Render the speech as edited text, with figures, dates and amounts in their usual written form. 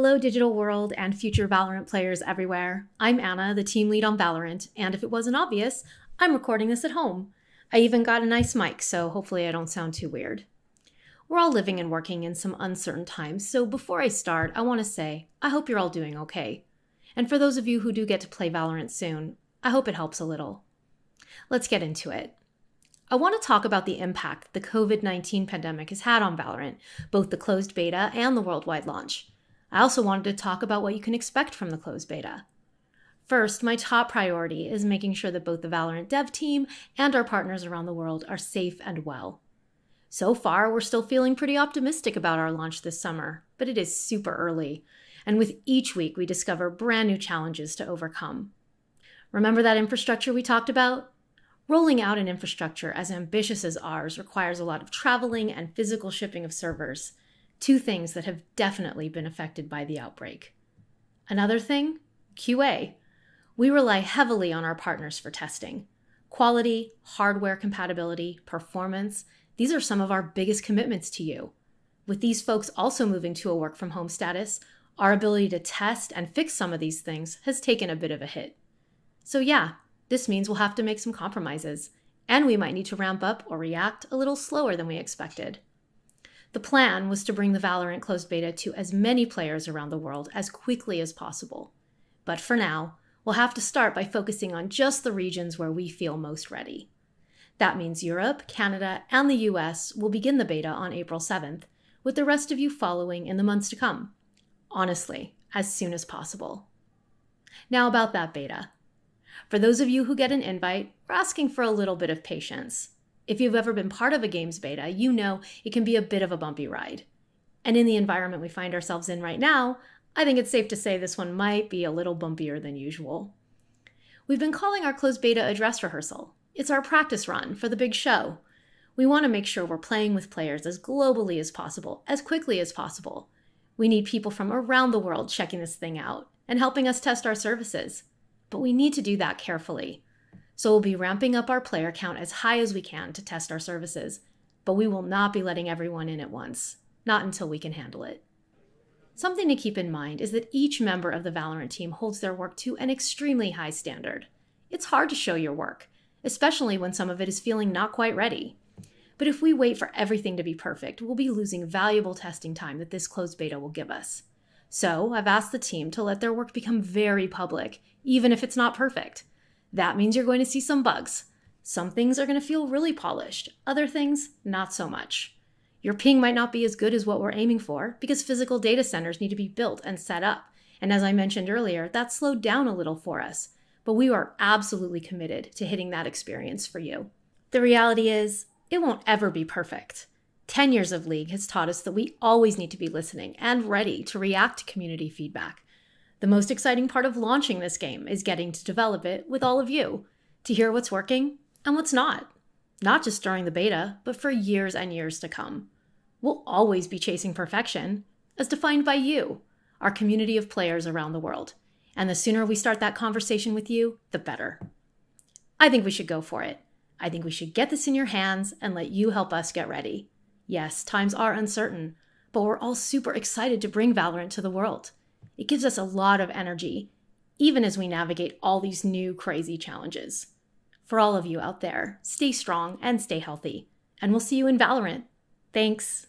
Hello, digital world and future Valorant players everywhere. I'm Anna, the team lead on Valorant, and if it wasn't obvious, I'm recording this at home. I even got a nice mic, so hopefully I don't sound too weird. We're all living and working in some uncertain times, so before I start, I want to say I hope you're all doing okay. And for those of you who do get to play Valorant soon, I hope it helps a little. Let's get into it. I want to talk about the impact the COVID-19 pandemic has had on Valorant, both the closed beta and the worldwide launch. I also wanted to talk about what you can expect from the closed beta. First, my top priority is making sure that both the Valorant dev team and our partners around the world are safe and well. So far, we're still feeling pretty optimistic about our launch this summer, but it is super early, and with each week we discover brand new challenges to overcome. Remember that infrastructure we talked about? Rolling out an infrastructure as ambitious as ours requires a lot of traveling and physical shipping of servers, two things that have definitely been affected by the outbreak. Another thing? QA. We rely heavily on our partners for testing. Quality, hardware compatibility, performance, these are some of our biggest commitments to you. With these folks also moving to a work-from-home status, our ability to test and fix some of these things has taken a bit of a hit. So yeah, this means we'll have to make some compromises, and we might need to ramp up or react a little slower than we expected. The plan was to bring the Valorant closed beta to as many players around the world as quickly as possible. But for now, we'll have to start by focusing on just the regions where we feel most ready. That means Europe, Canada, and the US will begin the beta on April 7th, with the rest of you following in the months to come. Honestly, as soon as possible. Now about that beta. For those of you who get an invite, we're asking for a little bit of patience. If you've ever been part of a game's beta, you know it can be a bit of a bumpy ride. And in the environment we find ourselves in right now, I think it's safe to say this one might be a little bumpier than usual. We've been calling our closed beta a dress rehearsal. It's our practice run for the big show. We want to make sure we're playing with players as globally as possible, as quickly as possible. We need people from around the world checking this thing out and helping us test our services. But we need to do that carefully. So we'll be ramping up our player count as high as we can to test our services, but we will not be letting everyone in at once, not until we can handle it. Something to keep in mind is that each member of the Valorant team holds their work to an extremely high standard. It's hard to show your work, especially when some of it is feeling not quite ready. But if we wait for everything to be perfect, we'll be losing valuable testing time that this closed beta will give us. So I've asked the team to let their work become very public, even if it's not perfect. That means you're going to see some bugs. Some things are going to feel really polished, other things, not so much. Your ping might not be as good as what we're aiming for because physical data centers need to be built and set up. And as I mentioned earlier, that slowed down a little for us. But we are absolutely committed to hitting that experience for you. The reality is, it won't ever be perfect. 10 years of League has taught us that we always need to be listening and ready to react to community feedback. The most exciting part of launching this game is getting to develop it with all of you, to hear what's working and what's not. Not just during the beta, but for years and years to come. We'll always be chasing perfection, as defined by you, our community of players around the world. And the sooner we start that conversation with you, the better. I think we should go for it. I think we should get this in your hands and let you help us get ready. Yes, times are uncertain, but we're all super excited to bring Valorant to the world. It gives us a lot of energy, even as we navigate all these new crazy challenges. For all of you out there, stay strong and stay healthy, and we'll see you in Valorant. Thanks.